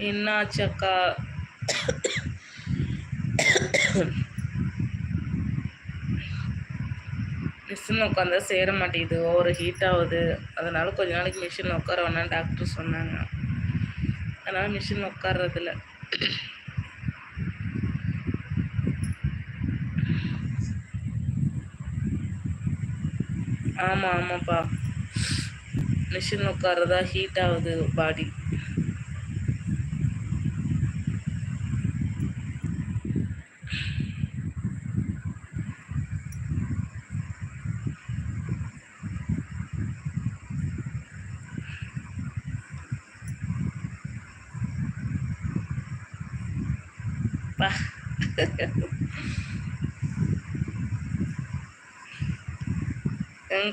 என்னாச்சு அக்கா? மிஷினில் உட்காந்தா சேர மாட்டேங்குது, ஓவர் ஹீட் ஆகுது. அதனால கொஞ்ச நாளைக்கு மிஷினில் உட்கார வேணாம் டாக்டர் சொன்னாங்க. அதனால் மிஷினில் உட்கார்றதில்ல. ஆமாம் ஆமாப்பா, மிஷினில் உட்கார்றதா ஹீட் ஆகுது பாடி.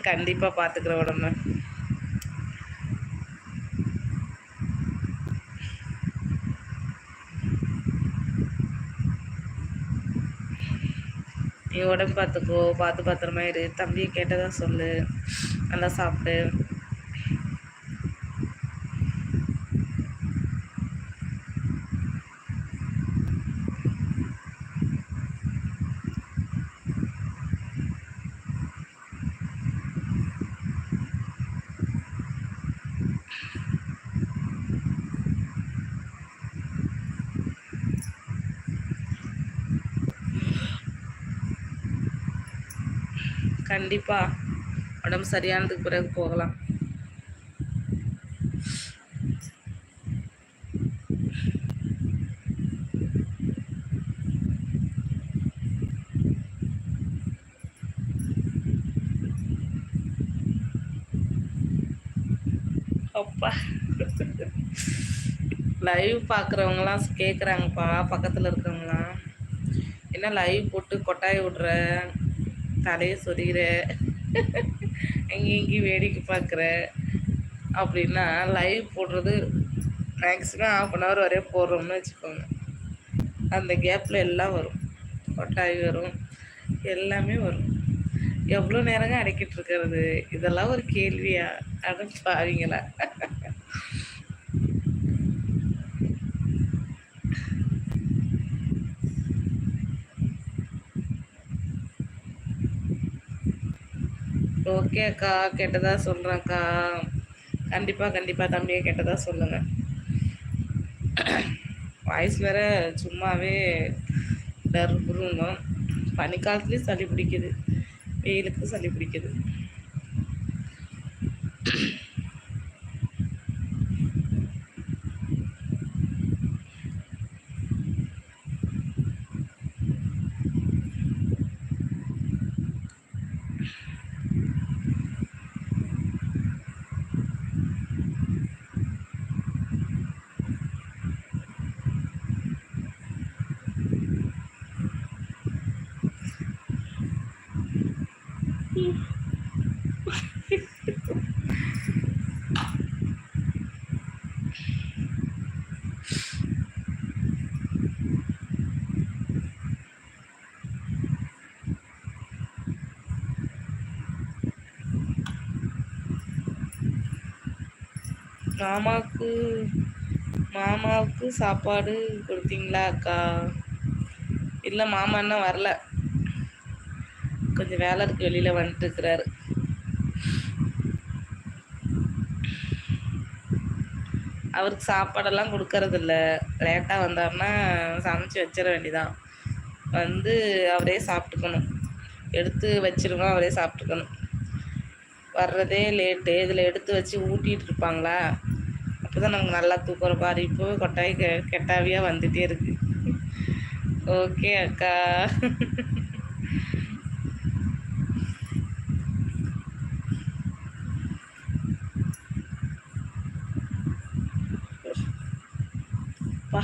கண்டிப்பாக பார்த்துக்குற உடம்பு. நீ உடம்பு பார்த்துக்கோ, பார்த்து பத்திரமா இரு. தம்பியை கேட்டதா சொல்லு, நல்லா சாப்பிடு. கண்டிப்பாக உடம்பு சரியானதுக்கு பிறகு போகலாம். அப்பா, லைவ் பார்க்குறவங்களாம் கேட்குறாங்கப்பா, பக்கத்தில் இருக்கிறவங்களாம், என்ன லைவ் போட்டு கொட்டாய் விடுற, தலையை சொறிகிற, எங்கேயும் வேடிக்கை பார்க்குற அப்படின்னா, லைவ் போடுறது மேக்ஸிமம் 1/2 வரையும் போடுறோம்னு வச்சுக்கோங்க. அந்த கேப்பில் எல்லாம் வரும், கொட்டாய் வரும், எல்லாமே வரும். எவ்வளோ நேரங்க அடக்கிட்டு இருக்கிறது? இதெல்லாம் ஒரு கேள்வியா? அப்படின்னு பாவீங்களா? ஓகே அக்கா, கேட்டதா சொல்கிறேன்க்கா. கண்டிப்பாக தம்பியை கேட்டதா சொல்லுங்கள். வாய்ஸ் வேறு சும்மாவே டர்புருங்கும். பனிக்காலத்துலேயும் சளி பிடிக்குது, வெயிலுக்கு சளி பிடிக்குது. மாமாவுக்கு சாப்பாடு கொடுத்தீங்களா அக்கா? இல்லை, மாமா இன்னும் வரல, கொஞ்சம் வேலை இருக்கு, வெளியில் வந்துட்டு இருக்கிறாரு. அவருக்கு சாப்பாடெல்லாம் கொடுக்கறதில்ல. லேட்டாக வந்தார்னா சமைச்சு வச்சிட வேண்டியதான். வந்து அவரே சாப்பிட்டுக்கணும், எடுத்து வச்சிருவோம், அவரே சாப்பிட்டுக்கணும். வர்றதே லேட்டு. இதில் எடுத்து வச்சு ஊட்டிகிட்டு இருப்பாங்களா, அப்போ தான் நமக்கு நல்லா தூக்குற பாரு. இப்போ கொட்டாய் கெட்டாவியாக வந்துகிட்டே இருக்கு. ஓகே அக்கா. பா